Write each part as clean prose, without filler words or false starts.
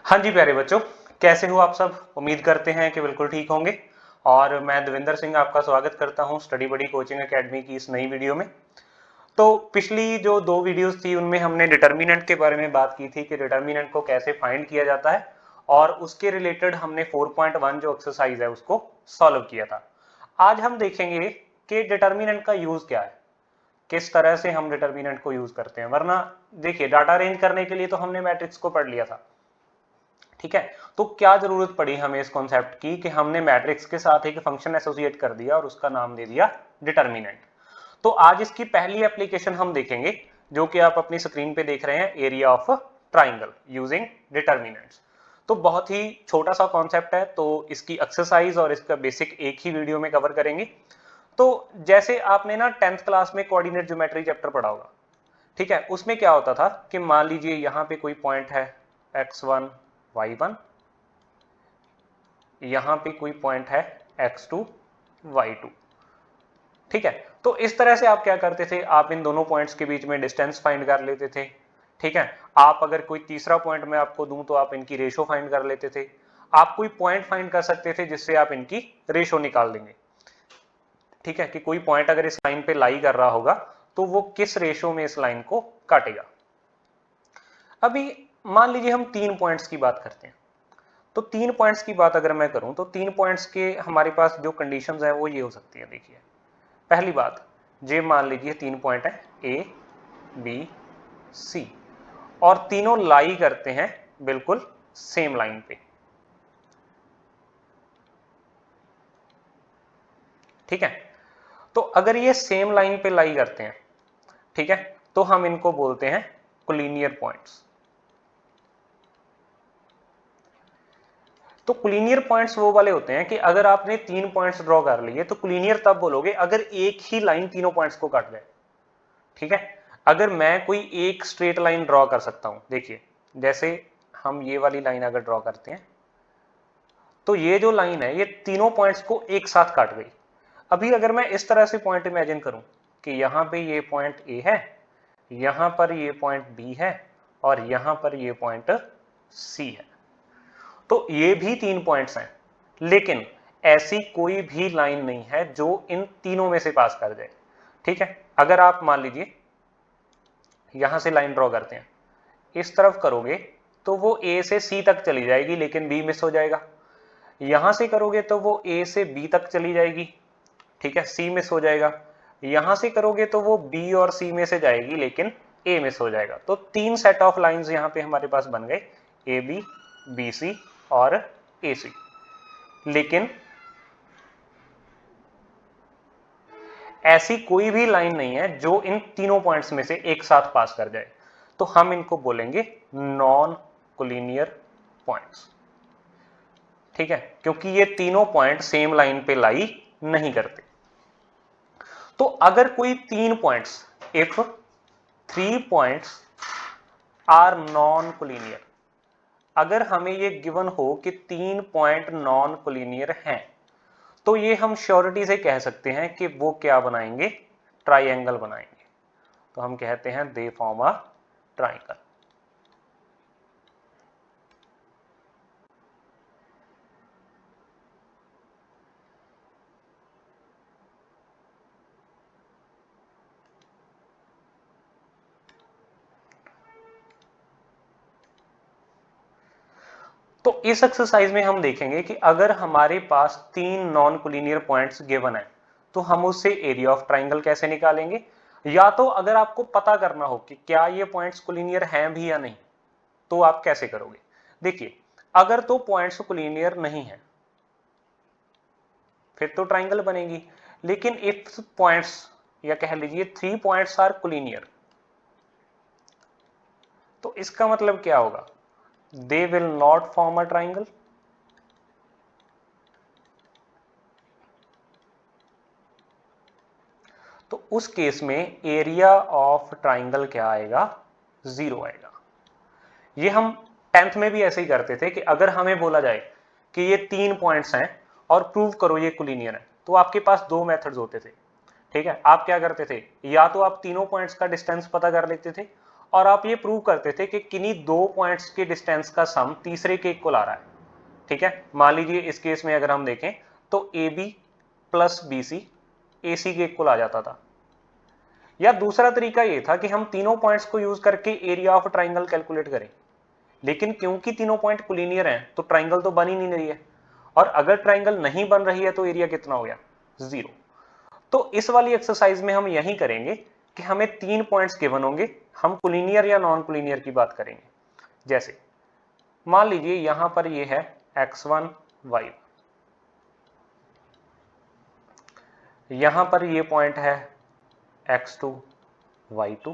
हाँ जी प्यारे बच्चों, कैसे हो आप सब। उम्मीद करते हैं कि बिल्कुल ठीक होंगे। और मैं देवेंद्र सिंह आपका स्वागत करता हूं स्टडी बडी कोचिंग एकेडमी की इस नई वीडियो में। तो पिछली जो दो वीडियोस थी उनमें हमने डिटर्मिनेंट के बारे में बात की थी कि डिटर्मिनेंट को कैसे फाइंड किया जाता है, और उसके रिलेटेड हमने 4.1 जो एक्सरसाइज है उसको सॉल्व किया था। आज हम देखेंगे कि डिटर्मिनेंट का यूज क्या है, किस तरह से हम डिटर्मिनेंट को यूज करते हैं। वरना देखिए, डाटा अरेंज करने के लिए तो हमने मैट्रिक्स को पढ़ लिया था, ठीक है। तो क्या जरूरत पड़ी हमें इस कॉन्सेप्ट की कि हमने मैट्रिक्स के साथ एक फंक्शन एसोसिएट कर दिया और उसका नाम दे दिया डिटर्मिनेंट। तो आज इसकी पहली एप्लीकेशन हम देखेंगे, जो कि आप अपनी स्क्रीन पे देख रहे हैं, area of triangle using determinants. तो बहुत ही छोटा सा कॉन्सेप्ट है, तो इसकी एक्सरसाइज और इसका बेसिक एक ही वीडियो में कवर करेंगे। तो जैसे आपने ना 10th क्लास में कोऑर्डिनेट ज्योमेट्री चैप्टर पढ़ा होगा, ठीक है। उसमें क्या होता था कि मान लीजिए यहाँ पे कोई पॉइंट है x1 y1, यहां पे कोई पॉइंट है x2 y2, ठीक है। तो इस तरह से आप क्या करते थे, आप इन दोनों पॉइंट्स के बीच में डिस्टेंस फाइंड कर लेते थे, ठीक है। आप अगर कोई तीसरा पॉइंट मैं आपको दूं तो आप इनकी रेशो फाइंड कर लेते थे। आप कोई पॉइंट फाइंड कर सकते थे जिससे आप इनकी रेशो निकाल देंगे, ठीक है, कि कोई पॉइंट अगर इस लाइन पे लाई कर रहा होगा तो वो किस रेशो में इस लाइन को काटेगा। अभी मान लीजिए हम 3 पॉइंट्स की बात करते हैं। तो 3 पॉइंट्स की बात अगर मैं करूं तो 3 पॉइंट्स के हमारे पास जो कंडीशंस हैं वो ये हो सकती है। देखिए, पहली बात, ये मान लीजिए 3 पॉइंट है ए बी सी, और तीनों लाई करते हैं बिल्कुल सेम लाइन पे, ठीक है। तो अगर ये सेम लाइन पे लाई करते हैं, ठीक है, तो हम इनको बोलते हैं कोलिनियर पॉइंट्स। तो कोलिनियर पॉइंट्स वो वाले होते हैं कि अगर आपने 3 पॉइंट्स ड्रॉ कर लिए तो कोलिनियर तब बोलोगे अगर एक ही लाइन तीनों पॉइंट्स को काट जाए, ठीक है। अगर मैं कोई एक स्ट्रेट लाइन ड्रॉ कर सकता हूं, देखिए जैसे हम ये वाली लाइन अगर ड्रॉ करते हैं तो ये जो लाइन है ये तीनों पॉइंट्स को एक साथ काट गई। अभी अगर मैं इस तरह से पॉइंट इमेजिन करूं कि यहां पे ये पॉइंट ए है, यहां पर ये पॉइंट बी है, और यहां पर ये पॉइंट सी है, तो ये भी 3 पॉइंट्स हैं, लेकिन ऐसी कोई भी लाइन नहीं है जो इन तीनों में से पास कर जाए, ठीक है। अगर आप मान लीजिए यहां से लाइन ड्रॉ करते हैं, इस तरफ करोगे तो वो ए से सी तक चली जाएगी लेकिन बी मिस हो जाएगा। यहां से करोगे तो वो ए से बी तक चली जाएगी, ठीक है, सी मिस हो जाएगा। यहां से करोगे तो वो बी और सी में से जाएगी लेकिन ए मिस हो जाएगा। तो 3 सेट ऑफ लाइंस यहां पे हमारे पास बन गए, ए बी, बी सी और ए सी। लेकिन ऐसी कोई भी लाइन नहीं है जो इन तीनों पॉइंट्स में से एक साथ पास कर जाए, तो हम इनको बोलेंगे नॉन कोलिनियर पॉइंट्स, ठीक है, क्योंकि ये तीनों पॉइंट सेम लाइन पे लाई नहीं करते। तो अगर कोई 3 points, if 3 points are non collinear, अगर हमें ये गिवन हो कि 3 पॉइंट नॉन कोलिनियर हैं, तो ये हम श्योरिटी से कह सकते हैं कि वो क्या बनाएंगे, ट्राइंगल बनाएंगे। तो हम कहते हैं दे फॉर्म अ ट्राइंगल। तो इस एक्सरसाइज में हम देखेंगे कि अगर हमारे पास 3 नॉन कोलिनियर पॉइंट्स गिवन है तो हम उससे एरिया ऑफ ट्राइंगल कैसे निकालेंगे। या तो अगर आपको पता करना हो कि क्या ये पॉइंट्स कोलिनियर हैं भी या नहीं, तो आप कैसे करोगे। देखिए, अगर तो पॉइंट्स कोलिनियर नहीं है फिर तो ट्राइंगल बनेगी, लेकिन इफ पॉइंट्स, या कह लीजिए 3 पॉइंट्स आर कोलिनियर, तो इसका मतलब क्या होगा, they will not form a triangle. तो उस केस में एरिया ऑफ ट्राइंगल क्या आएगा, 0 आएगा। ये हम 10th में भी ऐसे ही करते थे कि अगर हमें बोला जाए कि ये 3 पॉइंट्स हैं और प्रूव करो ये कोलिनियर है, तो आपके पास 2 मेथड्स होते थे, ठीक है। आप क्या करते थे, या तो आप तीनों पॉइंट्स का डिस्टेंस पता कर लेते थे, और आप ये प्रूव करते थे कि किन्हीं दो पॉइंट्स के डिस्टेंस का सम तीसरे के इक्वल आ रहा है। ठीक है, मान लीजिए इस केस में अगर हम देखें तो A B plus B C A C के इक्वल आ जाता था। या दूसरा तरीका ये था कि हम तीनों पॉइंट्स को यूज करके एरिया ऑफ ट्राइंगल कैलकुलेट करें, लेकिन क्योंकि तीनों पॉइंट कोलिनियर हैं तो ट्राइंगल तो बन ही नहीं रही है, और अगर ट्राइंगल नहीं बन रही है तो एरिया कितना हो गया, 0। तो इस वाली एक्सरसाइज में हम यही करेंगे कि हमें तीन पॉइंट्स गिवन होंगे, हम कोलिनियर या नॉन कोलिनियर की बात करेंगे। जैसे मान लीजिए यहां पर ये है x1 y1, यहां पर ये पॉइंट है x2 y2,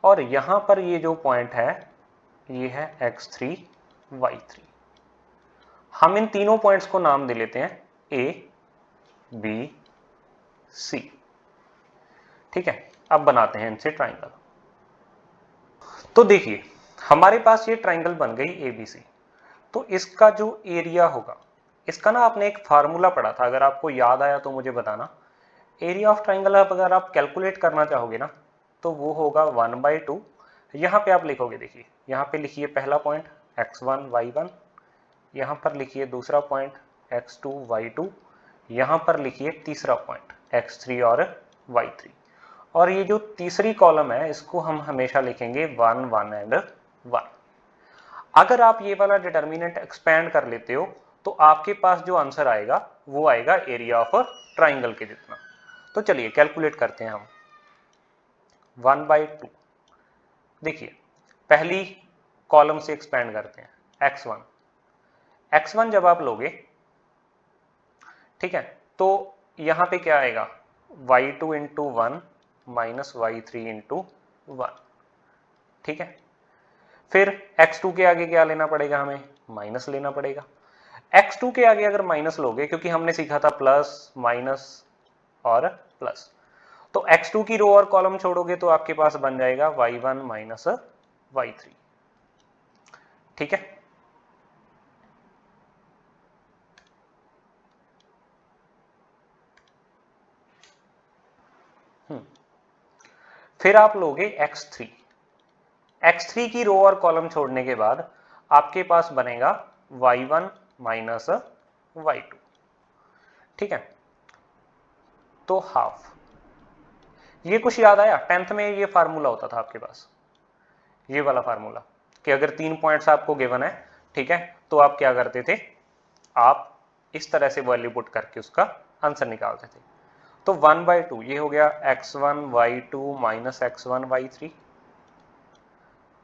और यहां पर ये जो पॉइंट है ये है x3 y3। हम इन तीनों पॉइंट्स को नाम दे लेते हैं a b c। ठीक है, अब बनाते हैं इनसे ट्राइंगल। तो देखिए हमारे पास ये ट्राइंगल बन गई ABC। तो इसका जो एरिया होगा, इसका ना आपने एक फार्मूला पढ़ा था, अगर आपको याद आया तो मुझे बताना। एरिया ऑफ ट्राइंगल अगर आप कैलकुलेट करना चाहोगे ना तो वो होगा 1/2। यहाँ पे आप लिखोगे, देखिए यहाँ पे लिखिए पहला पॉइंट x1 y1, यहाँ पर लिखिए दूसरा पॉइंट x2 y2, यहाँ पर लिखिए तीसरा पॉइंट x3 और y3, और ये जो तीसरी कॉलम है इसको हम हमेशा लिखेंगे 1 1 एंड 1। अगर आप ये वाला डिटर्मिनेंट एक्सपेंड कर लेते हो तो आपके पास जो आंसर आएगा वो आएगा एरिया ऑफ ट्राइंगल के जितना। तो चलिए कैलकुलेट करते हैं हम। 1/2, देखिए पहली कॉलम से एक्सपेंड करते हैं x1 जब आप लोगे, ठीक है, तो यहां पे क्या आएगा y2 into 1 minus y3 into 1। ठीक है, फिर x2 के आगे क्या लेना पड़ेगा, हमें माइनस लेना पड़ेगा। x2 के आगे अगर माइनस लोगे, क्योंकि हमने सीखा था प्लस माइनस और प्लस, तो x2 की रो और कॉलम छोड़ोगे तो आपके पास बन जाएगा y1 माइनस y3। ठीक है, फिर आप लोगे x3 की रो और कॉलम छोड़ने के बाद आपके पास बनेगा y1 माइनस y2। ठीक है, तो हाफ। ये कुछ याद आया, 10th में ये फार्मूला होता था आपके पास, ये वाला फार्मूला, कि अगर तीन पॉइंट्स आपको गिवन है, ठीक है, तो आप क्या करते थे, आप इस तरह से वैल्यू पुट करके उसका आंसर निकालते थे। तो 1/2 ये हो गया x1 y2 minus x1 y3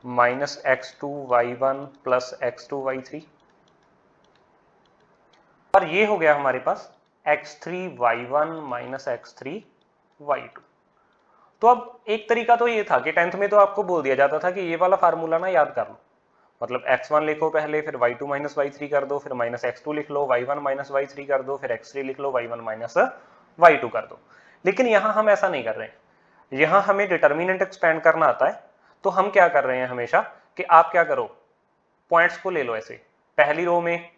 minus x2 y1 plus x2 y3, और ये हो गया हमारे पास x3 y1 minus x3 y2। तो अब एक तरीका तो ये था कि 10th में तो आपको बोल दिया जाता था कि ये वाला फार्मूला ना याद कर लो, मतलब x1 लिखो पहले, फिर y2 माइनस y3 कर दो, फिर माइनस x2 लिख लो, y1 माइनस y3 कर दो, फिर x3 लिख लो, y1 माइनस y2 कर दो। लेकिन यहां हम ऐसा नहीं कर रहे हैं, यहां हमें डिटर्मिनेंट एक्सपेंड करना आता है। तो हम क्या कर रहे हैं हमेशा कि आप क्या करो, पॉइंट्स को ले लो ऐसे, पहली रो में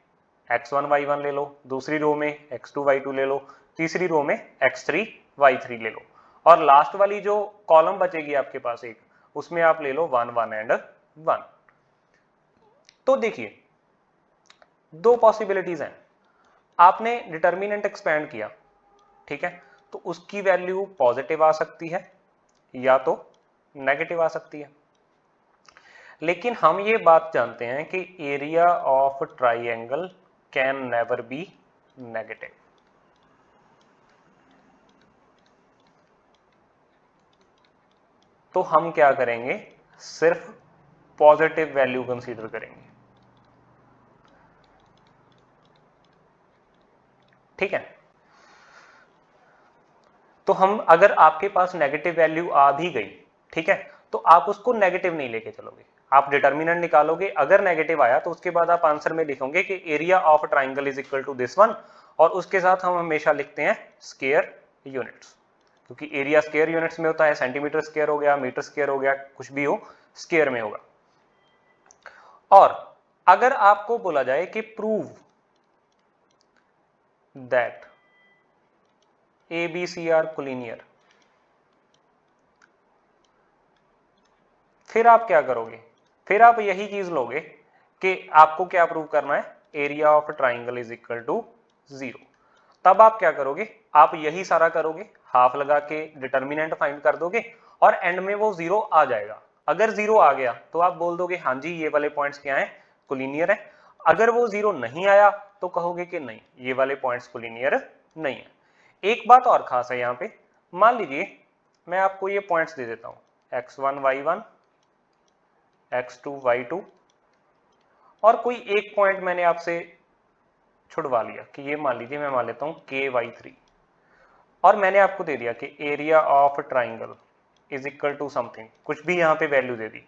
x1 y1 ले लो, दूसरी रो में x2 y2 ले लो, तीसरी रो में x3 y3 ले लो, और लास्ट वाली जो कॉलम बचेगी आपके पास एक, उसमें आप ले लो 1 1 एंड 1। तो देखिए दो पॉसिबिलिटीज हैं, आपने डिटर्मिनेंट एक्सपेंड किया, ठीक है, तो उसकी वैल्यू पॉजिटिव आ सकती है या तो नेगेटिव आ सकती है। लेकिन हम ये बात जानते हैं कि area of triangle can never be negative. तो हम क्या करेंगे, सिर्फ पॉजिटिव वैल्यू कंसीडर करेंगे। ठीक है, तो हम, अगर आपके पास नेगेटिव वैल्यू आ भी गई, ठीक है, तो आप उसको नेगेटिव नहीं लेके चलोगे, आप डिटर्मिनेंट निकालोगे, अगर नेगेटिव आया तो उसके बाद आप आंसर में लिखोगे कि area of triangle is equal to this one, और उसके साथ हम हमेशा लिखते हैं स्क्वायर यूनिट्स, क्योंकि एरिया स्क्वायर यूनिट्स में होता है, सेंटीमीटर स्क्वायर हो गया, मीटर स्क्वायर हो गया, कुछ भी हो स्क्वायर में होगा। और अगर आपको बोला जाए कि prove that ABC are collinear, फिर आप क्या करोगे, फिर आप यही चीज लोगे कि आपको क्या प्रूव करना है, area of triangle is equal to 0। तब आप क्या करोगे, आप यही सारा करोगे, हाफ लगा के डिटर्मिनेंट फाइंड कर दोगे और एंड में वो 0 आ जाएगा। अगर 0 आ गया तो आप बोल दोगे हाँ जी ये वाले पॉइंट्स क्या है, कोलिनियर है। अगर वो 0 नहीं आया तो कहोगे कि नहीं ये वाले पॉइंट्स कोलिनियर नहीं है। एक बात और खास है यहाँ पे, मान लीजिए मैं आपको ये पॉइंट्स दे देता हूं x1 y1 x2 y2 और कोई एक पॉइंट मैंने आपसे छुड़वा लिया कि ये मान लीजिए मैं मान लेता हूं k y3 और मैंने आपको दे दिया कि area of triangle is equal to something, कुछ भी यहाँ पे वैल्यू दे दी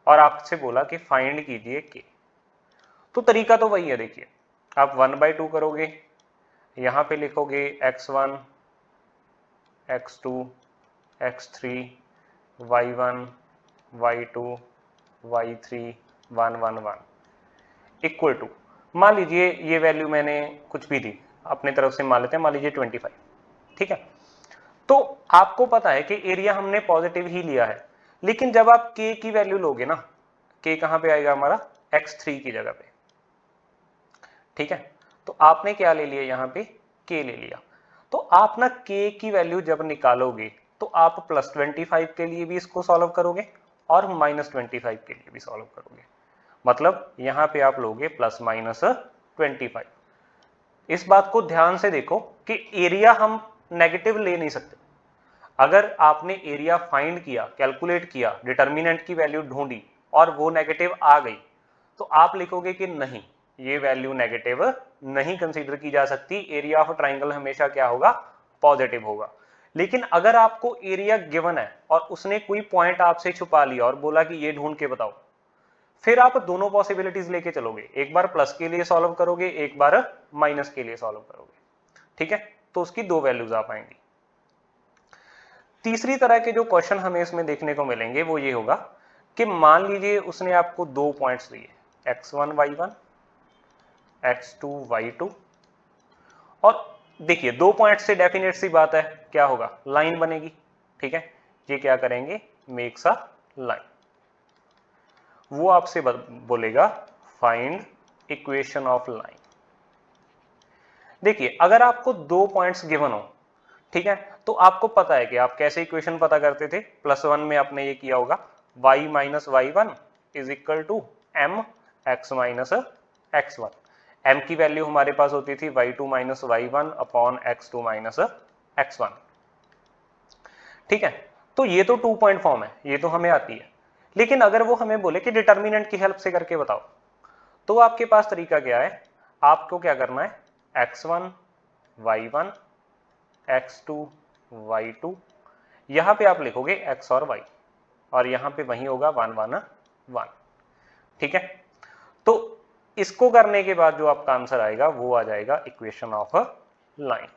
और आपसे बोला कि फाइंड कीजिए k। तो तरीका तो वही है, देखिए आप 1/2 करोगे, यहाँ पे लिखोगे x1 x2 x3 y1 y2 y3 1 1 1 equal to, मान लीजिए ये वैल्यू मैंने कुछ भी दी अपने तरफ से, मान लेते हैं मान लीजिए 25, ठीक है। तो आपको पता है कि एरिया हमने पॉजिटिव ही लिया है, लेकिन जब आप k की वैल्यू लोगे ना, k कहां पे आएगा हमारा, x3 की जगह पे, ठीक है। तो आपने क्या ले लिया, यहाँ पे k ले लिया। तो आप ना k की वैल्यू जब निकालोगे तो आप +25 के लिए भी इसको सॉल्व करोगे और -25 के लिए भी सॉल्व करोगे, मतलब यहां पे आप लोगे ±25। इस बात को ध्यान से देखो कि एरिया हम नेगेटिव ले नहीं सकते। अगर आपने एरिया फाइंड किया, कैलकुलेट किया, डिटर्मिनेंट की वैल्यू ढूंढी और वो नेगेटिव आ गई, तो आप लिखोगे कि नहीं ये वैल्यू नेगेटिव नहीं कंसीडर की जा सकती, एरिया ऑफ ट्राइंगल हमेशा क्या होगा, पॉजिटिव होगा। लेकिन अगर आपको एरिया गिवन है और उसने कोई पॉइंट आपसे छुपा लिया और बोला कि ये ढूंढ के बताओ, फिर आप दोनों पॉसिबिलिटीज लेके चलोगे, एक बार प्लस के लिए सॉल्व करोगे, एक बार माइनस के लिए सॉल्व करोगे, ठीक है। तो उसकी दो वैल्यूज आ पाएंगी। तीसरी तरह के जो क्वेश्चन हमें इसमें देखने को मिलेंगे वो ये होगा कि मान लीजिए उसने आपको दो पॉइंट्स दिए x1 y1 x2 y2 और देखिए दो पॉइंट से डेफिनेट सी बात है क्या होगा, लाइन बनेगी, ठीक है। ये क्या करेंगे, मेक्स अ लाइन। वो आपसे बोलेगा फाइंड इक्वेशन ऑफ लाइन। देखिए अगर आपको दो पॉइंट्स गिवन हो, ठीक है, तो आपको पता है कि आप कैसे इक्वेशन पता करते थे, +1 में आपने ये किया होगा y minus y1 is equal to m x minus x1। m की वैल्यू हमारे पास होती थी y2 minus y1 upon x2 minus x1, ठीक है। तो ये तो 2 पॉइंट फॉर्म है, ये तो हमें आती है। लेकिन अगर वो हमें बोले कि डिटर्मिनेंट की हेल्प से करके बताओ, तो आपके पास तरीका क्या है, आपको क्या करना है, x1 y1 x2 y2, यहां पे आप लिखोगे x और y और यहां पे वही होगा 1 1 1, ठीक है। तो इसको करने के बाद जो आपका आंसर आएगा वो आ जाएगा इक्वेशन ऑफ लाइन।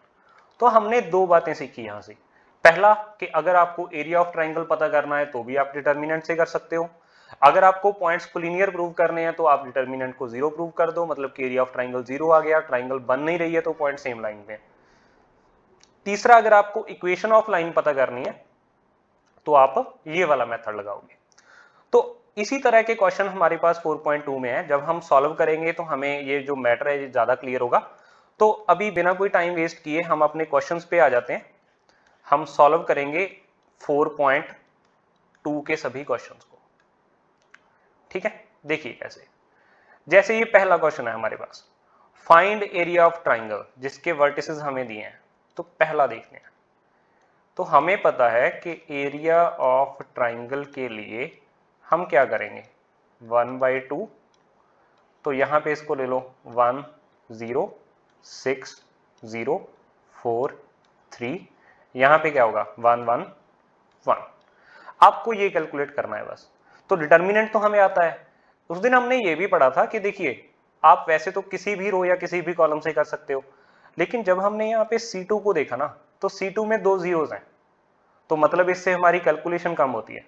तो हमने दो बातें सीखी यहां से, पहला कि अगर आपको एरिया ऑफ ट्राइंगल पता करना है तो भी आप डिटर्मिनेंट से कर सकते हो, अगर आपको पॉइंट्स कोलिनियर प्रूव करने हैं तो आप डिटर्मिनेंट को 0 प्रूव कर दो, मतलब कि एरिया ऑफ ट्राइंगल 0 आ गया, ट्राइंगल बन नहीं रही है तो पॉइंट सेम लाइन पे। तीसरा, अगर आपको इक्वेशन ऑफ लाइन पता करनी है तो आप ये वाला मेथड लगाओगे। तो इसी तरह के क्वेश्चन हमारे पास 4.2 में है, जब हम सॉल्व करेंगे तो हमें ये जो मैटर है ये ज्यादा क्लियर होगा। तो अभी बिना कोई टाइम वेस्ट किए हम अपने क्वेश्चंस पे आ जाते हैं। हम सॉल्व करेंगे 4.2 के सभी क्वेश्चंस को, ठीक है। देखिए कैसे, जैसे ये पहला क्वेश्चन है हमारे पास, फाइंड एरिया ऑफ ट्राइंगल, जिसके वर्टिसेस हमें दिए हैं। तो पहला देखते हैं, तो हमें पता है कि एरिया ऑफ ट्राइंगल के लिए हम क्या करेंगे, 1/2, तो यहां पे इसको ले लो 1 0 6 0 4 3, यहां पे क्या होगा 1 1 1। आपको ये कैलकुलेट करना है बस। तो डिटर्मिनेंट तो हमें आता है, उस दिन हमने ये भी पढ़ा था कि देखिए आप वैसे तो किसी भी रो या किसी भी कॉलम से कर सकते हो, लेकिन जब हमने यहाँ पे C2 को देखा ना, तो C2 में 2 जीरोस हैं, तो मतलब इससे हमारी कैलकुलेशन कम होती है।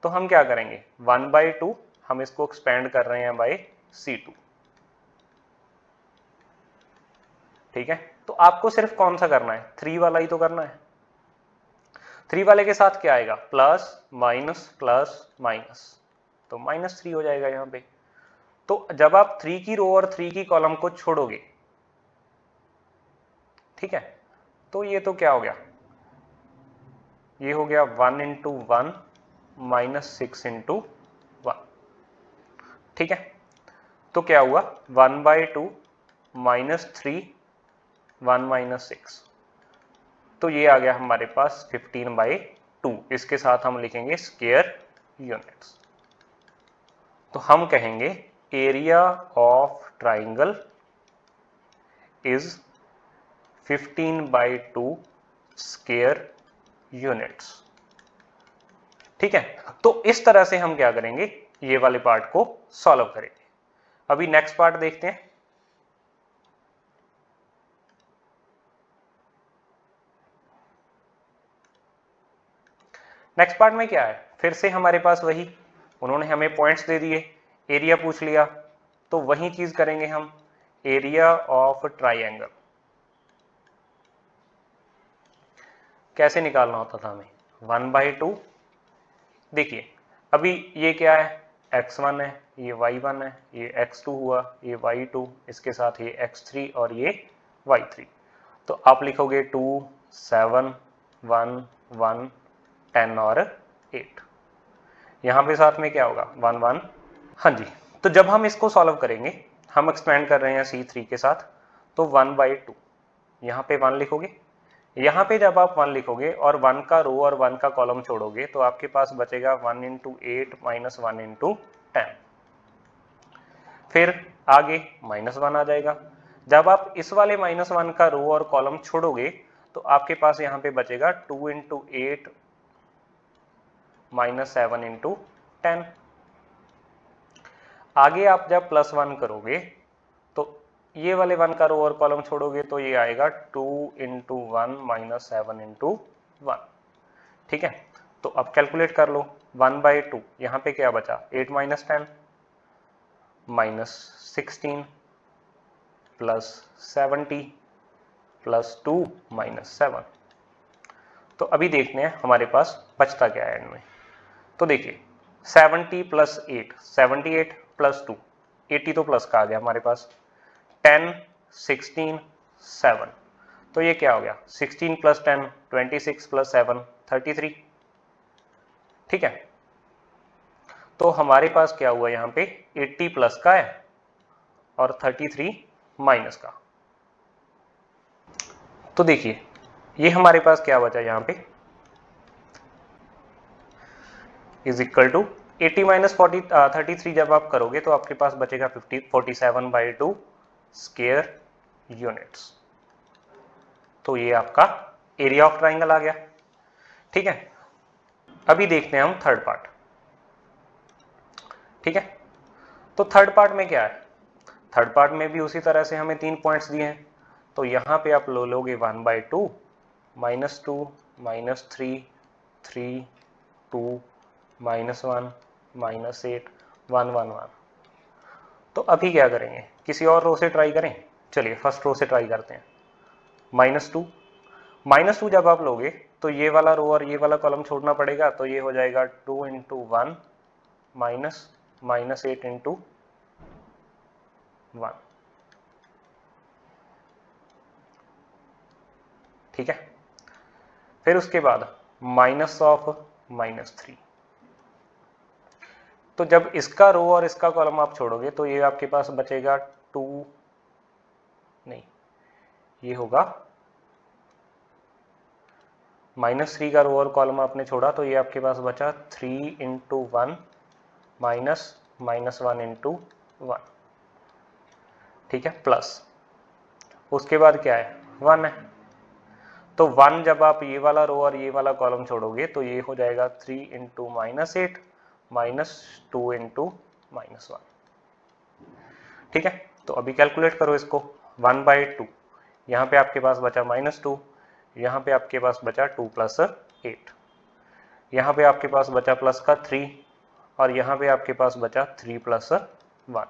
तो हम क्या करेंगे, 1/2 हम इसको एक्सपेंड कर रहे हैं बाय C2, ठीक है। तो आपको सिर्फ कौन सा करना है, 3 वाला ही तो करना है। 3 वाले के साथ क्या आएगा, प्लस माइनस, तो -3 हो जाएगा यहाँ पे। तो जब आप 3 की रो और 3 की कॉलम को छोड़ोगे, ठीक है, तो ये तो क्या हो गया, ये हो गया 1 इंटू 1 -6 इंटू 1, ठीक है। तो क्या हुआ 1/2 -3 1 -6, तो ये आ गया हमारे पास 15/2। इसके साथ हम लिखेंगे स्क्वायर यूनिट्स। तो हम कहेंगे area of triangle is 15/2 square units, ठीक है। तो इस तरह से हम क्या करेंगे, ये वाले पार्ट को सॉल्व करेंगे। अभी नेक्स्ट पार्ट देखते हैं। नेक्स्ट पार्ट में क्या है, फिर से हमारे पास वही, उन्होंने हमें पॉइंट्स दे दिए, एरिया पूछ लिया, तो वही चीज करेंगे हम, एरिया ऑफ ट्राइंगल कैसे निकालना होता था हमें, 1/2। देखिए अभी ये क्या है, x1 है, ये y1 है, ये x2 हुआ, ये y2, इसके साथ ये x3 और ये y3। तो आप लिखोगे 2 7 1 1 10 और 8। यहां पे साथ में क्या होगा 1 1। हाँ जी, तो जब हम इसको सॉल्व करेंगे, हम एक्सपेंड कर रहे हैं C3 के साथ, तो 1/2 यहाँ पे 1 लिखोगे, यहाँ पे जब आप 1 लिखोगे और 1 का रो और 1 का कॉलम छोड़ोगे, तो आपके पास बचेगा 1 इंटू 8 माइनस 1 इंटू 10। फिर आगे -1 आ जाएगा। जब आप इस वाले -1 का रो और कॉलम छोड़ोगे, तो आपके पास यहाँ पे बचेगा 2 इंटू 8 माइनस 7 इंटू 10। आगे आप जब +1 करोगे, तो ये वाले 1 का रो और कॉलम छोड़ोगे, तो ये आएगा 2 इंटू 1 माइनस 7 इंटू 1, ठीक है। तो अब कैलकुलेट कर लो, 1/2 यहाँ पे क्या बचा 8 minus 10 minus 16 plus 70 plus 2 minus 7। तो अभी देखते हैं हमारे पास बचता क्या है एंड में। तो देखिए 70 प्लस 8 78 प्लस 2 80 तो प्लस का आ गया हमारे पास, 10 16 7, तो ये क्या हो गया 16 प्लस 10 26 प्लस 7 33, ठीक है। तो हमारे पास क्या हुआ यहाँ पे 80 प्लस का है और 33 माइनस का। तो देखिए ये हमारे पास क्या बचा यहाँ पे, इज इक्वल टू 80 माइनस 33 जब आप करोगे, तो आपके पास बचेगा 47/2 स्क्वायर यूनिट्स। तो ये आपका एरिया ऑफ ट्राइंगल आ गया, ठीक है। अभी देखते हैं हम थर्ड पार्ट, ठीक है। तो थर्ड पार्ट में क्या है, थर्ड पार्ट में भी उसी तरह से हमें 3 पॉइंट्स दिए हैं। तो यहां पे आप लोगे 1/2 -2 -3 3 2 -1 -8 1 1 1। तो अभी क्या करेंगे, किसी और रो से ट्राई करें। चलिए फर्स्ट रो से ट्राई करते हैं, -2 जब आप लोगे, तो ये वाला रो और ये वाला कॉलम छोड़ना पड़ेगा, तो ये हो जाएगा 2 इंटू 1 -8 इंटू 1, ठीक है। फिर उसके बाद माइनस ऑफ -3, तो जब इसका रो और इसका कॉलम आप छोड़ोगे, तो ये आपके पास बचेगा 2 नहीं, ये होगा -3 का रो और कॉलम आपने छोड़ा, तो ये आपके पास बचा 3 इंटू 1 -1 इंटू 1, ठीक है, प्लस उसके बाद क्या है 1 है। तो 1 जब आप ये वाला रो और ये वाला कॉलम छोड़ोगे, तो ये हो जाएगा 3 इंटू -8 -2 इंटू -1, ठीक है। तो अभी कैलकुलेट करो इसको, 1/2 यहाँ पे आपके पास बचा -2, यहाँ पे आपके पास बचा 2 + 8, यहाँ पे आपके पास बचा प्लस का 3, और यहाँ पे आपके पास बचा 3 + 1,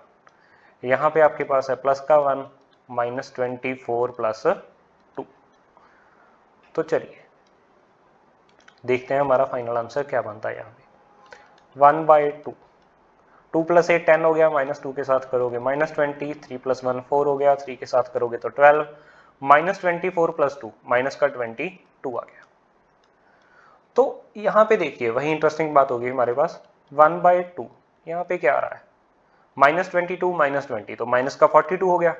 यहाँ पे आपके पास है प्लस का 1 -24 + 2। तो चलिए देखते हैं हमारा फाइनल आंसर क्या बनता है। यहाँ पे 1/2 2 + 8 10 हो गया, -2 के साथ करोगे -20, 3 + 1 4 हो गया, 3 के साथ करोगे तो 12, -24 + 2 माइनस का 22 आ गया। तो यहाँ पे देखिए वही इंटरेस्टिंग बात होगी हमारे पास, 1/2 यहाँ पे क्या आ रहा है, -22 -20 तो माइनस का 42 हो गया,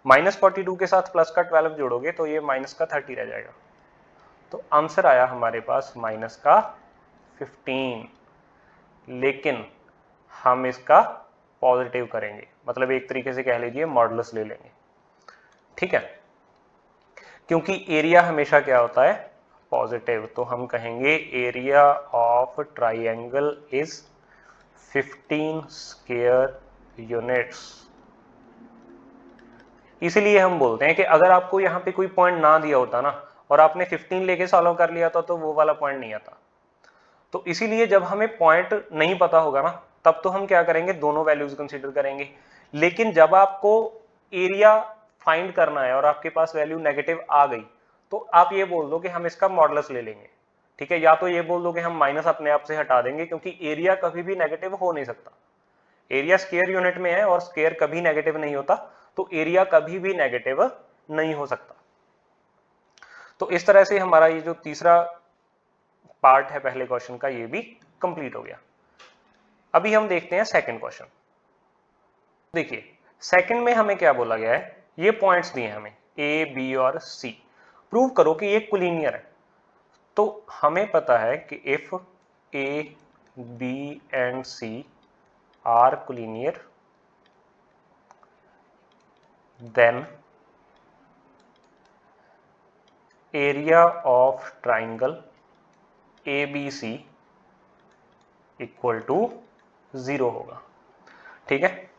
-42 के साथ प्लस का 12 जोड़ोगे तो ये माइनस का 30 रह जाएगा। तो आंसर आया हमारे पास माइनस का 15, लेकिन हम इसका पॉजिटिव करेंगे, मतलब एक तरीके से कह लीजिए मॉडुलस ले लेंगे, ठीक है, क्योंकि एरिया हमेशा क्या होता है, पॉजिटिव। तो हम कहेंगे area of triangle is 15 square units. इसीलिए हम बोलते हैं कि अगर आपको यहाँ पे कोई पॉइंट ना दिया होता ना और आपने 15 लेके सॉल्व कर लिया था तो वो वाला पॉइंट नहीं आता। तो इसीलिए जब हमें पॉइंट नहीं पता होगा ना तब तो हम क्या करेंगे, दोनों वैल्यूज कंसीडर करेंगे। लेकिन जब आपको एरिया फाइंड करना है और आपके पास वैल्यू नेगेटिव आ गई तो आप ये बोल दो कि हम इसका मॉडुलस ले लेंगे, ठीक है, या तो ये बोल दो कि हम माइनस अपने आप से हटा देंगे, क्योंकि एरिया कभी भी नेगेटिव हो नहीं सकता। एरिया स्क्वायर यूनिट में है और स्क्वायर कभी नेगेटिव नहीं होता, तो एरिया कभी भी नेगेटिव नहीं हो सकता। तो इस तरह से हमारा ये जो तीसरा पार्ट है पहले क्वेश्चन का ये भी कंप्लीट हो गया। अभी हम देखते हैं सेकंड क्वेश्चन। देखिए सेकंड में हमें क्या बोला गया है, ये पॉइंट्स दिए हैं हमें ए बी और सी, प्रूव करो कि ये कोलिनियर है। तो हमें पता है कि if A B and C are collinear then area of triangle ABC equal to 0 होगा, ठीक है।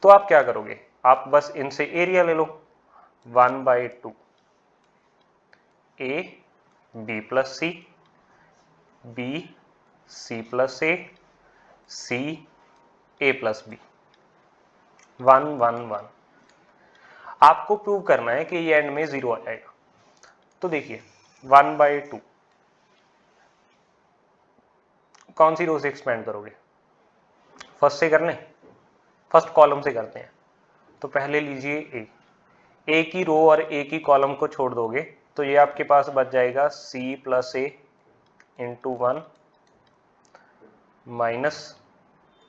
तो आप क्या करोगे, आप बस इनसे एरिया ले लो, 1/2 A B + C B C + A C A + B 1 1 1। आपको प्रूव करना है कि ये एंड में 0 आ जाएगा। तो देखिए 1/2 कौन सी रो से एक्सपेंड करोगे, फर्स्ट से कर लें, फर्स्ट कॉलम से करते हैं। तो पहले लीजिए ए की रो और ए की कॉलम को छोड़ दोगे तो ये आपके पास बच जाएगा C + A × 1 minus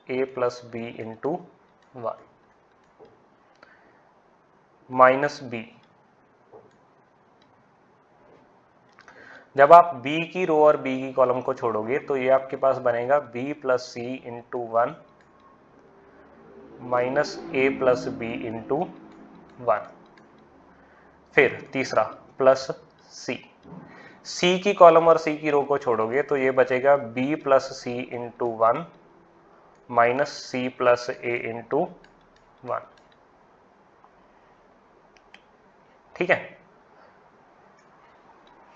A + B × 1 minus B। जब आप B की रो और B की कॉलम को छोड़ोगे तो ये आपके पास बनेगा B + C × 1 minus A + B × 1। फिर तीसरा प्लस C की कॉलम और C की रो को छोड़ोगे तो ये बचेगा B + C × 1 minus C + A × 1, ठीक है।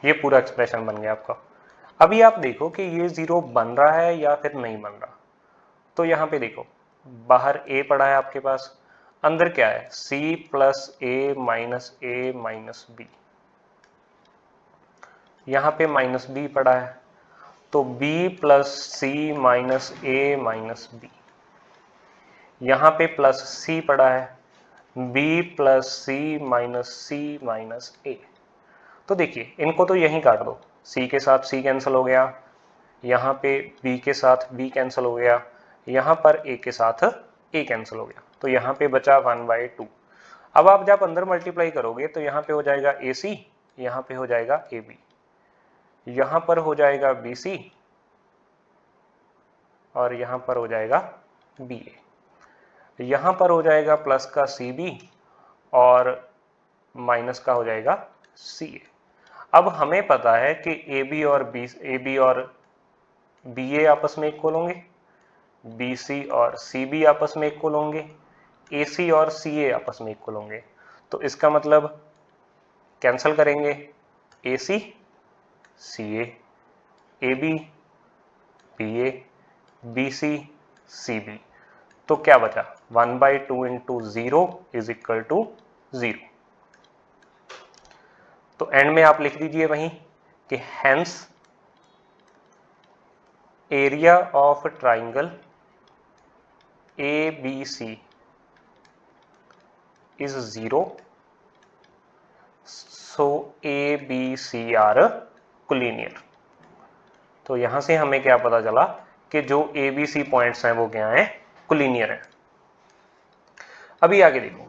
ये पूरा एक्सप्रेशन बन गया आपका। अभी आप देखो कि ये 0 बन रहा है या फिर नहीं बन रहा। तो यहां पे देखो बाहर A पड़ा है आपके पास, अंदर क्या है C + A - B, यहां पे -B पड़ा है तो B + C - A - B, यहां पे +C पड़ा है B + C - C - A। तो देखिए इनको तो यहीं काट दो, C के साथ C कैंसिल हो गया, यहाँ पे B के साथ B कैंसिल हो गया, यहाँ पर A के साथ A कैंसिल हो गया, तो यहाँ पे बचा 1/2। अब आप जब अंदर मल्टीप्लाई करोगे तो यहाँ पे हो जाएगा AC, यहाँ पे हो जाएगा AB, यहाँ पर हो जाएगा BC और यहाँ पर हो जाएगा BA, यहाँ पर हो जाएगा प्लस का CB और माइनस का हो जाएगा CA। अब हमें पता है कि AB और BA आपस में इक्वल होंगे, BC और CB आपस में इक्वल होंगे, AC और CA आपस में इक्वल होंगे। तो इसका मतलब कैंसिल करेंगे AC CA AB BA BC CB, तो क्या बचा 1/2 × 0 = 0। तो एंड में आप लिख दीजिए वहीं कि hence area of triangle ABC is 0, so ABC are collinear। तो यहां से हमें क्या पता चला कि जो ABC पॉइंट्स हैं वो क्या हैं, कोलिनियर है। अभी आगे देखो,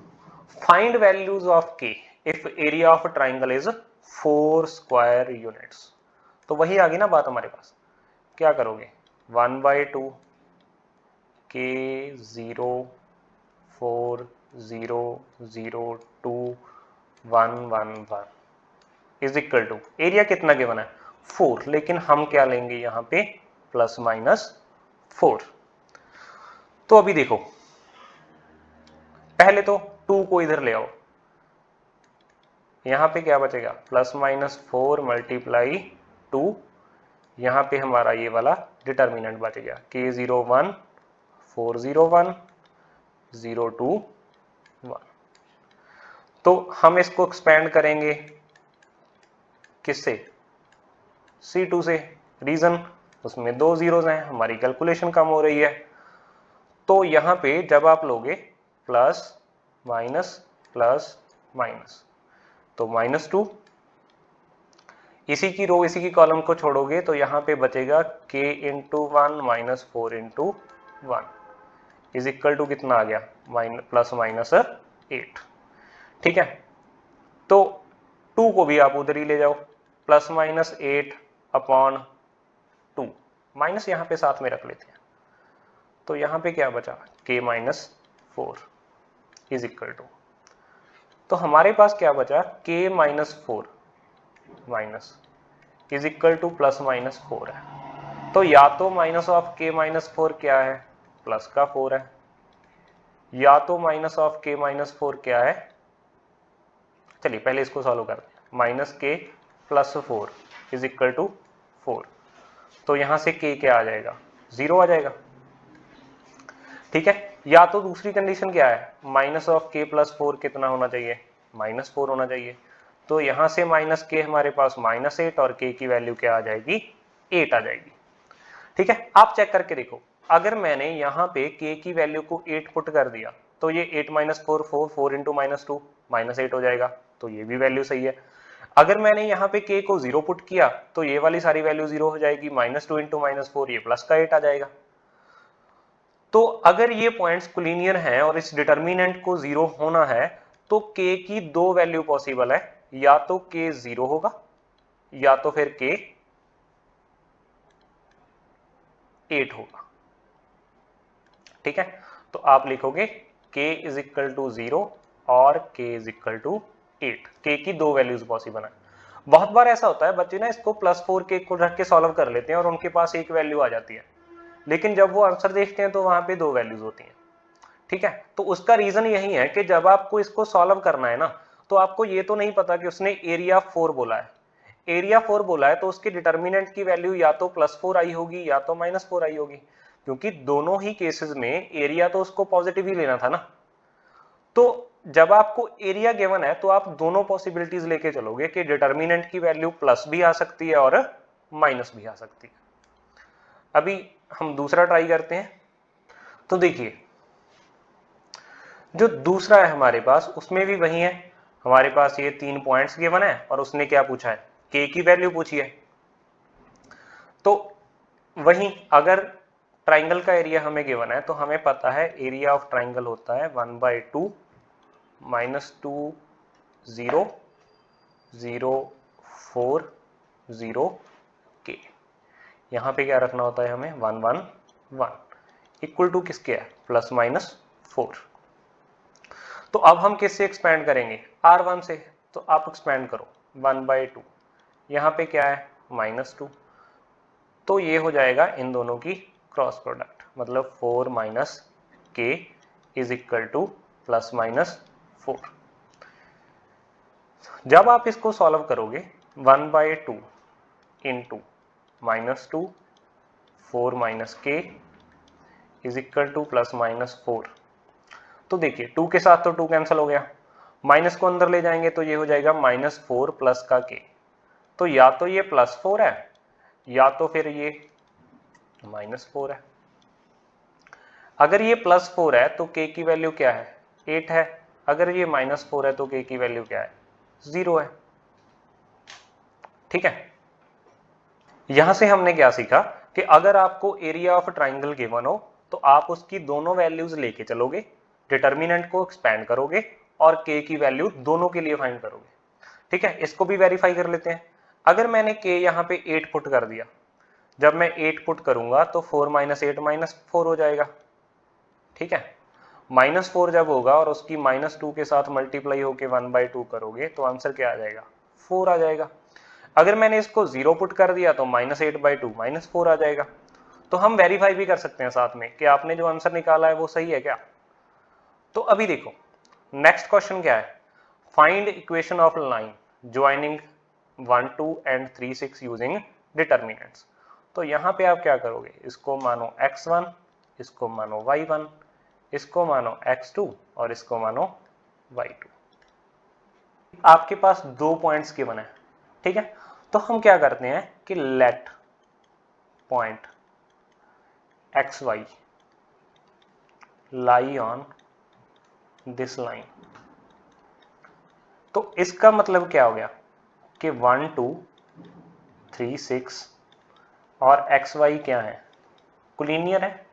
find values of K if area of triangle is 4 square units. तो वही आ गई ना बात हमारे पास, क्या करोगे 1/2 K 0 4 0 0 2 1 1 1 is equal to area कितना गिवन है 4, लेकिन हम क्या लेंगे यहां पे +-4। तो अभी देखो, पहले तो 2 को इधर ले आओ, यहां पे क्या बचेगा +-4 मल्टीप्लाई 2, यहां पे हमारा ये वाला डिटर्मिनेंट बच गया K01 401 02 1। तो हम इसको एक्सपेंड करेंगे किससे, C2 से। रीजन उसमें 2 जीरोस हैं, हमारी कैलकुलेशन कम हो रही है। तो यहां पे जब आप लोगे प्लस माइनस प्लस माइनस, तो -2, इसी की रो इसी की कॉलम को छोड़ोगे तो यहां पे बचेगा K × 1 - 4 × 1 इज इक्वल टू कितना आ गया +-8। ठीक है, तो 2 को भी आप उधर ही ले जाओ, +-8 अपॉन 2, माइनस यहां पे साथ में रख लेते हैं। तो यहां पे क्या बचा K - 4 इज इक्वल टू, तो हमारे पास क्या बचा K - 4 minus is equal to +-4 है। तो या तो माइनस ऑफ K - 4 क्या है, प्लस का 4 है, या तो माइनस ऑफ K - 4 क्या है, चलिए पहले इसको सॉल्व करते हैं, -K + 4 इज इक्वल टू 4। तो यहां से K क्या आ जाएगा 0 आ जाएगा। ठीक है, या तो दूसरी कंडीशन क्या है, माइनस ऑफ K + 4 कितना होना चाहिए -4 होना चाहिए। तो यहां से -K हमारे पास -8 और K की वैल्यू क्या आ जाएगी 8 आ जाएगी। ठीक है, आप चेक करके देखो, अगर मैंने यहाँ पे K की वैल्यू को 8 पुट कर दिया तो ये 8 - 4 4 4 × -2 -8 हो जाएगा, तो ये भी वैल्यू सही है। अगर मैंने यहाँ पे K को 0 पुट किया तो ये वाली सारी वैल्यू 0 हो जाएगी, -2 × -4 ये प्लस का 8 आ जाएगा। तो अगर ये पॉइंट्स कोलिनियर हैं और इस डिटर्मिनेंट को 0 होना है तो K की 2 वैल्यू पॉसिबल है, या तो K 0 होगा या तो फिर K 8 होगा। ठीक है, तो आप लिखोगे K = 0 और K = 8। K की 2 वैल्यूज पॉसिबल है। बहुत बार ऐसा होता है बच्चे ना इसको +4K को रख के सॉल्व कर लेते हैं और उनके पास एक वैल्यू आ जाती है, लेकिन जब वो आंसर देखते हैं तो वहां पे 2 वैल्यूज होती हैं। ठीक है, तो उसका रीजन यही है कि जब आपको इसको सॉल्व करना है ना, तो आपको ये तो नहीं पता कि उसने एरिया 4 बोला है। एरिया 4 बोला है तो उसके डिटर्मिनेंट की वैल्यू या तो +4 आई होगी या तो -4 आई होगी, क्योंकि दोनों ही केसेस में एरिया तो उसको पॉजिटिव ही लेना था ना। तो जब आपको एरिया गिवन है तो आप दोनों पॉसिबिलिटीज लेके चलोगे कि डिटर्मिनेंट की वैल्यू प्लस भी आ सकती है और माइनस भी आ सकती है। अभी हम दूसरा ट्राई करते हैं। तो देखिए, जो दूसरा है हमारे पास उसमें भी वही है, हमारे पास ये 3 पॉइंट्स गिवन है और उसने क्या पूछा है K की वैल्यू पूछी है। तो वही अगर ट्राइंगल का एरिया हमें गिवन है तो हमें पता है एरिया ऑफ ट्राइंगल होता है 1/2 -2 0 0 4 0 K। यहां पे क्या रखना होता है हमें 1 1 1 इक्वल टू किसके है +-4। तो अब हम किससे एक्सपेंड करेंगे R1 से, तो आप एक्सपेंड करो 1/2, यहां पे क्या है -2, तो ये हो जाएगा इन दोनों की क्रॉस प्रोडक्ट, मतलब 4 - K इज इक्वल टू +-4। जब आप इसको सॉल्व करोगे 1/2 into -2 4 - K is equal to +-4, तो देखिए 2 के साथ तो 2 कैंसिल हो गया, माइनस को अंदर ले जाएंगे तो ये हो जाएगा -4 प्लस का K। तो या तो ये +4 है या तो फिर ये -4 है। अगर ये +4 है तो k की वैल्यू क्या है, 8 है। अगर ये -4 है तो k की वैल्यू क्या है, 0 है। ठीक है, यहां से हमने क्या सीखा कि अगर आपको एरिया ऑफ ट्राइंगल गिवन हो तो आप उसकी दोनों वैल्यूज लेके चलोगे, डिटर्मिनेंट को एक्सपेंड करोगे और k की वैल्यू दोनों के लिए फाइंड करोगे। ठीक है, इसको भी वेरीफाई कर लेते हैं। अगर मैंने k यहाँ पे 8 पुट कर दिया, जब मैं 8 पुट करूंगा तो 4 - 8 -4 हो जाएगा। ठीक है, -4 जब होगा और उसकी -2 के साथ मल्टीप्लाई होके 1/2 करोगे तो आंसर क्या आ जाएगा, 4 आ जाएगा। अगर मैंने इसको 0 पुट कर दिया तो -8/2 -4 आ जाएगा। तो हम वेरीफाई भी कर सकते हैं साथ में कि आपने जो आंसर निकाला है वो सही है क्या। तो अभी देखो नेक्स्ट क्वेश्चन क्या है, find equation of line joining 1 2 and 3 6 using determinants. तो यहां पे आप क्या करोगे, इसको मानो x1, इसको मानो y1, इसको मानो x2 और इसको मानो y2। आपके पास 2 पॉइंट्स गिवन है। ठीक है, तो हम क्या करते हैं कि let point xy lie on this line. तो इसका मतलब क्या हो गया कि 1 2 3 6 और xy क्या है, कोलिनियर है।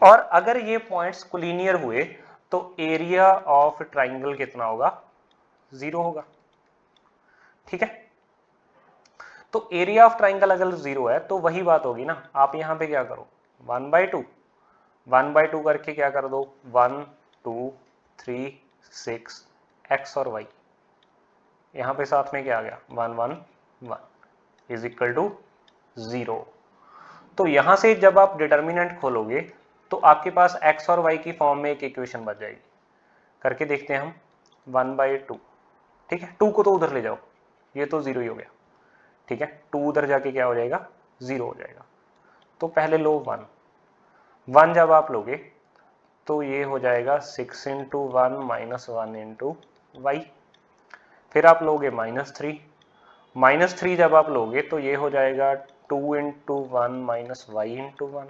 और अगर ये पॉइंट्स कोलिनियर हुए तो एरिया ऑफ ट्राइंगल कितना होगा, 0 होगा। ठीक है, तो एरिया ऑफ ट्राइंगल अगर 0 है तो वही बात होगी ना, आप यहां पे क्या करो 1/2 करके क्या कर दो 1 2 3 6 x और y, यहां पे साथ में क्या आ गया 1 1 1 इज इक्वल टू 0। तो यहां से जब आप डिटर्मिनेंट खोलोगे तो आपके पास x और y की फॉर्म में एक इक्वेशन बच जाएगी। करके देखते हैं हम 1/2। ठीक है, 2 को तो उधर ले जाओ, ये तो 0 ही हो गया। ठीक है, 2 उधर जाके क्या हो जाएगा, 0 हो जाएगा। तो पहले लो 1 जब आप लोगे तो ये हो जाएगा 6 × 1 - 1 × y। फिर आप लोगे -3 जब आप लोगे तो ये हो जाएगा 2 × 1 - y × 1।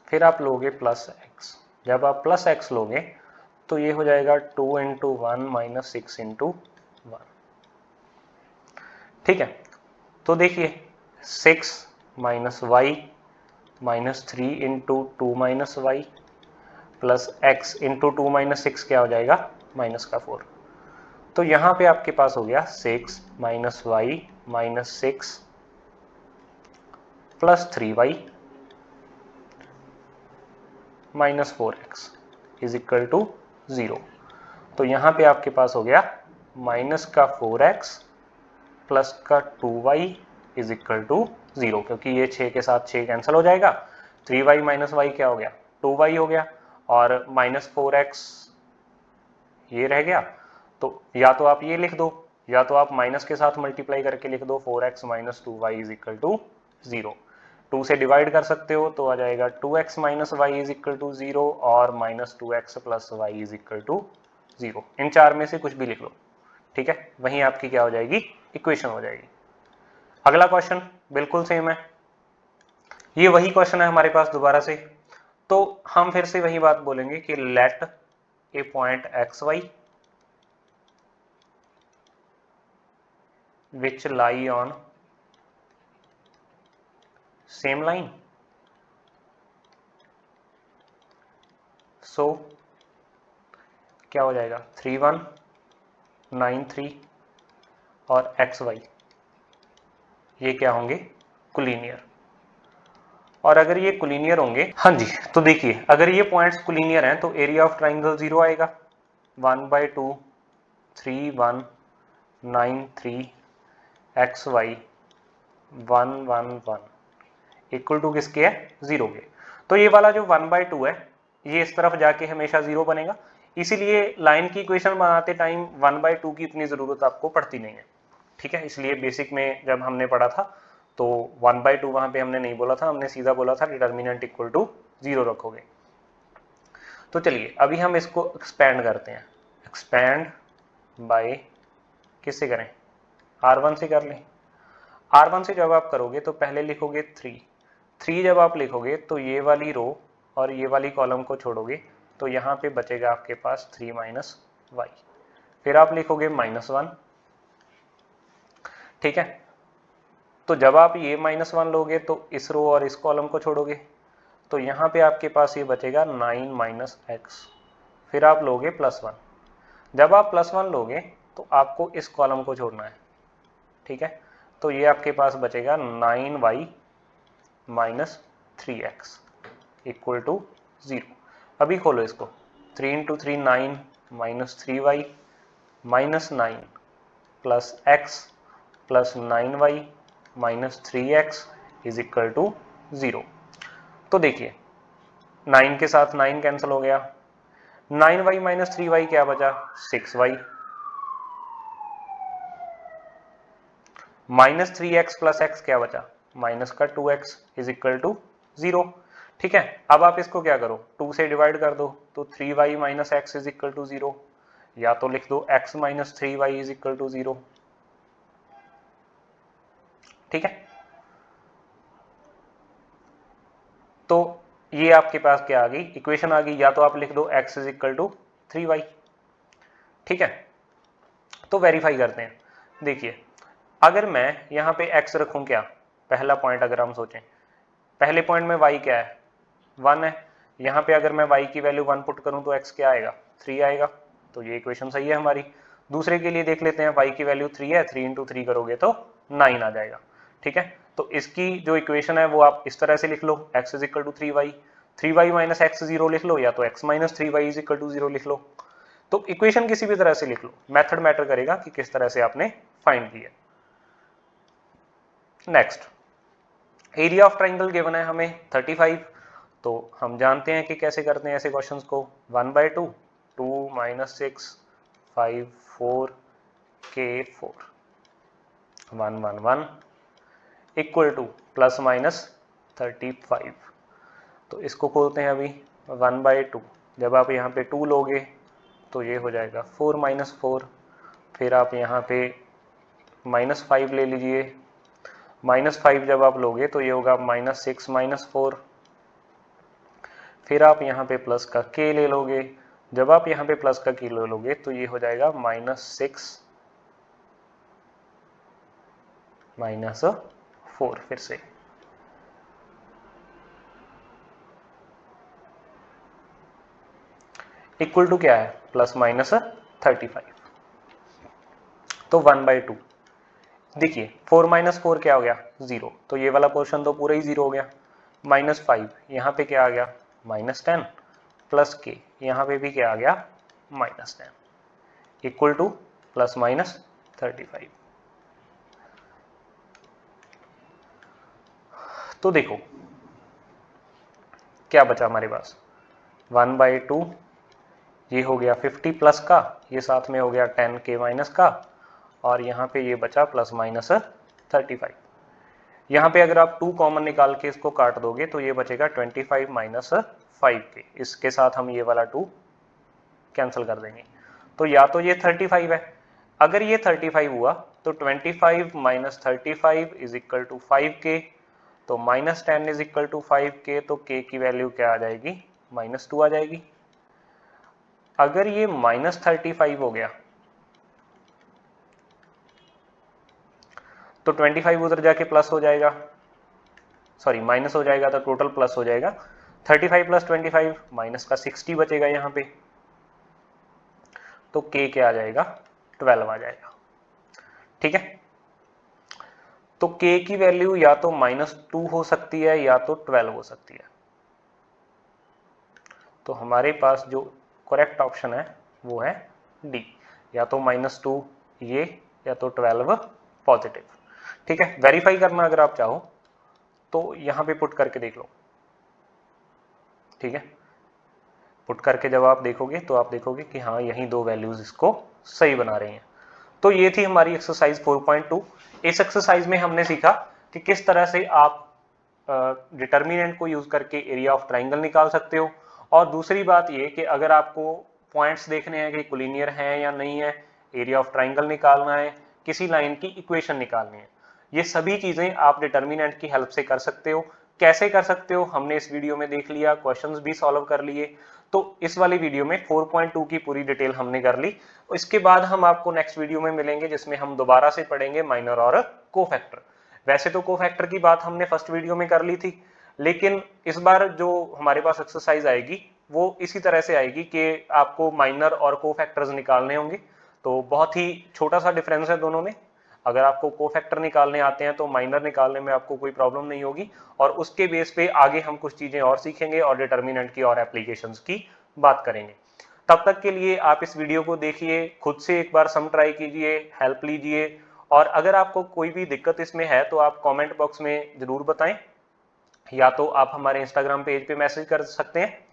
फिर आप लोगे +x, जब आप +x लोगे तो ये हो जाएगा 2 × 1 - 6 × 1। ठीक है, तो देखिए 6 - y -3 × 2 - y प्लस x × 2 - 6 क्या हो जाएगा, -4। तो यहां पे आपके पास हो गया 6 - y - 6 plus 3y -4x is equal to 0। तो यहां पे आपके पास हो गया -4x प्लस का 2y इज इक्वल टू 0, क्योंकि ये 6 के साथ 6 कैंसिल हो जाएगा। 3y - y क्या हो गया, 2y हो गया, और -4x ये रह गया। तो या तो आप ये लिख दो या तो आप माइनस के साथ मल्टीप्लाई करके लिख दो 4x - 2y is equal to 0। 2 से डिवाइड कर सकते हो तो आ जाएगा 2x - y is equal to 0 और -2x + y is equal to 0। इन चार में से कुछ भी लिख लो। ठीक है, वहीं आपकी क्या हो जाएगी, इक्वेशन हो जाएगी। अगला क्वेश्चन बिल्कुल सेम है, ये वही क्वेश्चन है हमारे पास दोबारा से। तो हम फिर से वही बात बोलेंगे कि let a point xy which lie on same line, so क्या हो जाएगा 3 1 9 3 और xy ये क्या होंगे, कोलिनियर। और अगर ये कोलिनियर होंगे, हाँ जी, तो देखिए अगर ये पॉइंट्स कोलिनियर हैं तो एरिया ऑफ ट्राइंगल 0 आएगा। 1/2 3 1 9 3 xy 1 1 1 इक्वल टू किसके है, 0 के। तो ये वाला जो 1/2 है ये इस तरफ जाके हमेशा 0 बनेगा, इसीलिए लाइन की इक्वेशन बनाते टाइम 1/2 की इतनी जरूरत आपको पड़ती नहीं है। ठीक है, इसलिए बेसिक में जब हमने पढ़ा था तो 1/2 वहां पे हमने नहीं बोला था, हमने सीधा बोला था डिटर्मिनेंट इक्वल टू 0 रखोगे। तो चलिए अभी हम इसको एक्सपैंड करते हैं। एक्सपैंड बाय किससे करें, R1 से कर लें। R1 से जब आप करोगे तो पहले लिखोगे 3 जब आप लिखोगे तो ये वाली रो और ये वाली कॉलम को छोड़ोगे तो यहाँ पे बचेगा आपके पास 3 माइनस वाई, फिर आप लिखोगे -1, ठीक है। तो जब आप ये -1 लोगे तो इस रो और इस कॉलम को छोड़ोगे तो यहाँ पे आपके पास ये बचेगा 9 माइनस एक्स, फिर आप लोगे +1। जब आप +1 लोगे तो आपको इस कॉलम को छोड़ना है, ठीक है। तो ये आपके पास बचेगा 9y minus 3x equal to 0। अभी खोलो इसको, 3 × 3 9 minus 3y minus 9 plus x plus 9y minus 3x is equal to 0। तो देखिए 9 के साथ 9 कैंसिल हो गया, 9y माइनस 3y क्या बचा, 6y minus 3x plus x क्या बचा, माइनस का 2x इज इक्वल टू 0, ठीक है। अब आप इसको क्या करो, 2 से डिवाइड कर दो तो 3y minus x is equal to 0, या तो लिख दो x minus 3y is equal to 0, ठीक है। तो ये आपके पास क्या आ गई, इक्वेशन आ गई, या तो आप लिख दो x is equal to 3y, ठीक है। तो वेरीफाई करते हैं। देखिए अगर मैं यहां पे x रखूं, क्या पहला पॉइंट अगर हम सोचें, पहले पॉइंट में y क्या है, 1 है, यहां पे अगर मैं y की वैल्यू 1 पुट करूं तो x क्या आएगा, 3 आएगा, तो ये इक्वेशन सही है हमारी। दूसरे के लिए देख लेते हैं, y की वैल्यू 3 है, 3 × 3 करोगे तो 9 आ जाएगा, ठीक है। तो इसकी जो इक्वेशन है वो आप इस तरह से लिख लो, x is equal to 3y minus x 0 लिख लो, या तो x minus 3y is equal to 0 लिख लो। तो इक्वेशन किसी भी तरह से लिख लो, मेथड मैटर करेगा कि किस तरह से आपने फाइंड किया। Next, area of triangle given है हमें 35, तो हम जानते हैं कि कैसे करते हैं ऐसे क्वेश्चंस को, 1/2 2 minus 6 5 4 k 4 1 1 1 equal two plus minus 35। तो इसको खोलते हैं अभी, 1/2 जब आप यहाँ पे 2 लोगे तो ये हो जाएगा 4 माइनस 4, फिर आप यहाँ पे -5 ले लीजिए, -5 जब आप लोगे तो ये होगा -6 माइनस 4, फिर आप यहाँ पे प्लस का k ले लोगे, जब आप यहाँ पे प्लस का k ले लोगे तो ये हो जाएगा -6 माइनस 4, फिर से इक्वल टू क्या है, प्लस माइनस 35। तो 1/2, देखिए 4 माइनस 4 क्या हो गया, 0, तो ये वाला पोर्शन तो पूरा ही 0 हो गया। -5 यहाँ पे क्या आ गया, -10 प्लस k यहाँ पे भी क्या आ गया, -10 इक्वल टू प्लस माइनस 35। तो देखो क्या बचा हमारे पास, 1/2 ये हो गया 50 प्लस का, ये साथ में हो गया 10k माइनस का, और यहाँ पे ये बचा प्लस माइनस 35। यहाँ पे अगर आप 2 कॉमन निकाल के इसको काट दोगे तो ये बचेगा 25 माइनस 5k, इसके साथ हम ये वाला 2 कैंसिल कर देंगे, तो या तो ये 35 है, अगर ये 35 हुआ तो 25 minus 35 is equal to 5k, तो -10 इज इक्वल टू 5k, तो k की वैल्यू क्या आ जाएगी, -2 आ जाएगी। अगर ये -35 हो गया तो 25 उधर जाके प्लस हो जाएगा, सॉरी माइनस हो जाएगा, तो टोटल प्लस हो जाएगा, 35 प्लस 25 माइनस का 60 बचेगा यहाँ पे, तो k क्या आ जाएगा, 12 आ जाएगा, ठीक है। तो k की वैल्यू या तो -2 हो सकती है या तो 12 हो सकती है, तो हमारे पास जो करेक्ट ऑप्शन है वो है डी, या तो -2 ये, या तो 12 पॉजिटिव, ठीक है। वेरीफाई करना अगर आप चाहो तो यहां पे पुट करके देख लो, ठीक है। पुट करके जब आप देखोगे तो आप देखोगे कि हाँ यही दो वैल्यूज इसको सही बना रही हैं। तो ये थी हमारी एक्सरसाइज 4.2। इस एक्सरसाइज में हमने सीखा कि किस तरह से आप डिटर्मिनेंट को यूज करके एरिया ऑफ ट्राइंगल निकाल सकते हो, और दूसरी बात ये कि अगर आपको पॉइंट्स देखने हैं कि कोलिनियर हैं या नहीं है, एरिया ऑफ ट्राइंगल निकालना है, किसी लाइन की इक्वेशन निकालनी है, ये सभी चीजें आप डिटर्मिनेंट की हेल्प से कर सकते हो। कैसे कर सकते हो हमने इस वीडियो में देख लिया, क्वेश्चंस भी सॉल्व कर लिए। तो इस वाली वीडियो में 4.2 की पूरी डिटेल हमने कर ली। इसके बाद हम आपको नेक्स्ट वीडियो में मिलेंगे जिसमें हम दोबारा से पढ़ेंगे माइनर और कोफैक्टर। वैसे तो कोफैक्टर की बात हमने फर्स्ट वीडियो में कर ली थी, लेकिन इस बार जो हमारे पास एक्सरसाइज आएगी वो इसी तरह से आएगी कि आपको माइनर और कोफैक्टर्स निकालने होंगे। तो बहुत ही छोटा सा डिफरेंस है दोनों में। अगर आपको कोफैक्टर निकालने आते हैं तो माइनर निकालने में आपको कोई प्रॉब्लम नहीं होगी, और उसके बेस पे आगे हम कुछ चीजें और सीखेंगे और डिटर्मिनेंट की और एप्लीकेशंस की बात करेंगे। तब तक के लिए आप इस वीडियो को देखिए, खुद से एक बार सम ट्राई कीजिए, हेल्प लीजिए, और अगर आपको कोई भी दिक्कत इसमें है तो आप कमेंट बॉक्स में जरूर बताएं, या तो आप हमारे इंस्टाग्राम पेज पे मैसेज कर सकते हैं।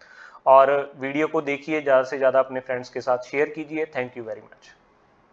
और वीडियो को देखिए, ज़्यादा से ज़्यादा अपने फ्रेंड्स के साथ शेयर कीजिए। Thank you very much.